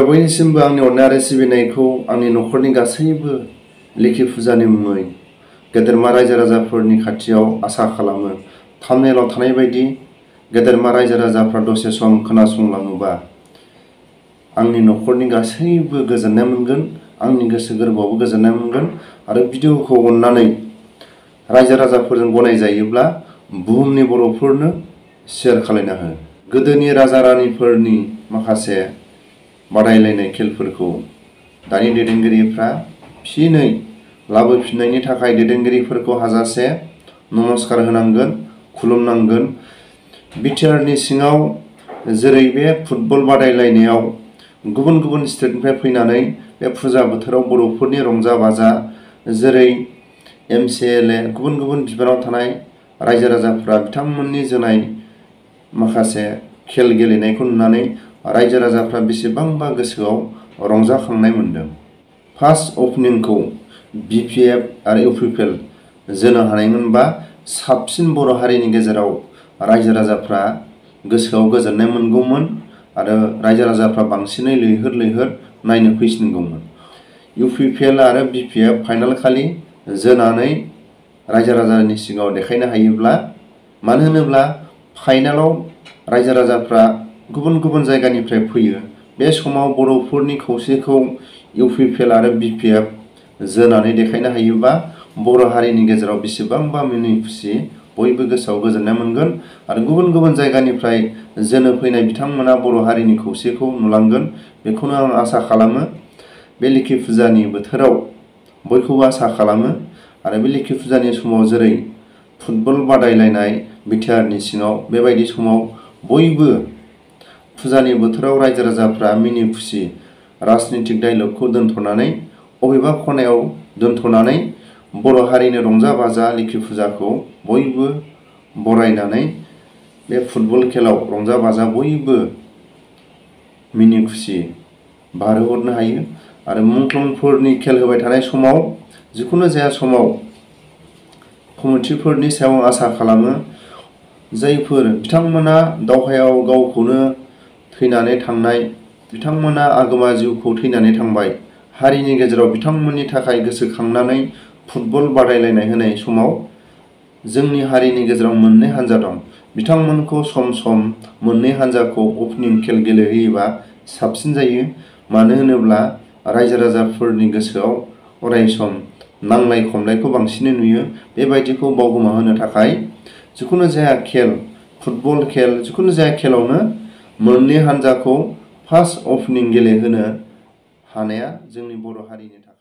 आरो बयनिसिमबो आंनि अननाय आरो सिबिनायखौ आंनि न'खरनि गासैबो लोखि फुजानि मुङै गेदेरमा रायजो राजाफोरनि खाथियाव आसा खालामो। थाम्बनेइलाव थानाय बायदि गेदेरमा रायजो राजाफ्रा दसे सम खोनासंलाङोबा आंनि न'खरनि गासैबो गोजोननाय मोनगोन, आंनि गोसो गोरबोआवबो गोजोननाय मोनगोन आरो भिडिअखौ अननानै रायजो राजाफोरजों गनायजायोब्ला बुहुमनि बर'फोरनो शेयार खालामना हो। गोदोनि राजा रानिफोरनि माखासे बादायलायनाय खेलफोरखौ दानि दैदेनगिरिफ्रा फिनै लाबोफिननायनि थाखाय दैदेनगिरिफोरखौ हाजासे नमस्कार होनांगोन, खुलुमनांगोन। बिटिआरनि सिङाव जेरै बे फुटबल बादायलायनायाव गुबुन गुबुन स्टेटनिफ्राय फैनानै बे फुजा बोथोराव बर'फोरनि रंजा बाजा, जेरै MCLA गुबुन गुबुन बिबानाव थानाय रायजो राजाफ्रा बिथांमोननि जोनाय माखासे खेल गेलेनायखौ नुनानै रायजो राजाफ्रा बेसेबांबा गोसोआव रंजाखांनाय मोन्दों। फार्स्ट अपेनिंखौ BPF आरो UPPL जोनो हानायमोनबा साबसिन बर' हारिनि गेजेराव रायजो राजाफ्रा गोसोआव गोजोननाय मोनगौमोन आरो रायजो राजाफ्रा बांसिनै लैहोर लैहोर नायनो फैसिनगौमोन। UPPL आरो BPF फाइनाल खालि जोनानै रायजो राजानि सिगाङाव देखायनो हायोब्ला, मानो होनोब्ला फाइनालाव रायजो राजाफ्रा गुबुन गुबुन जायगानिफ्राय फैयो। बे समाव बर'फोरनि खौसेखौ UPPL आरो BPF जोनानै देखायनो हायोबा बर' हारिनि गेजेराव बेसेबांबा मिनि खुसि बयबो गोसोआव गोजोननाय मोनगोन आरो गुबुन गुबुन जायगानिफ्राय जोनो फैनाय बिथांमोना बर' हारिनि खौसेखौ नुलांगोन। बेखौनो आं आसा खालामो। बे लोखि फुजानि बोथोराव बयखौबो आसा खालामो आरो बे लोखि फुजानि समाव जेरै फुटबल बादायलायनाय बिटिआरनि सिङाव, बेबायदि समाव बयबो फुजानि बोथोराव रायजो राजाफ्रा मिनि खुसि राजनितिक डायलगखौ दोनथ'नानै बबेबा खनायाव दोनथ'नानै बर' हारिनि रंजा बाजा लोखि फुजाखौ बयबो बरायनानै बे फुटबल खेलाव रंजा बाजा बयबो मिनि खुसि बारहोहरनो हायो। आरो मुंख्लंफोरनि खेल होबाय थानाय समाव जिखुनु जाया समाव कमिटिफोरनि सायाव आसा खालामो, जायफोर बिथांमोना दावहायाव गावखौनो थैनानै थांनाय, बिथांमोना आगोमा जिउखौ थैनानै थांबाय, हारिनि गेजेराव बिथांमोननि थाखाय गोसोखांनानै फुटबल बादायलायनाय होनाय समाव जोंनि हारिनि गेजेराव मोननै हान्जा दं। बिथांमोनखौ सम सम मोननै हान्जाखौ अपेनिं खेल गेलेहोयोबा साबसिन जायो। मानो होनोब्ला रायजो राजाफोरनि गोसोआव अरायसम नांलाय खमलायखौ बांसिनै नुयो। बेबायदिखौ बावगोमाहोनो थाखाय जिखुनु जाया खेल, फुटबल खेल, जिखुनु जाया खेलावनो मोननै हान्जाखौ फार्स्ट अपेनिं गेलेहोनो हानाया जोंनि बर' हारिनि थाखाय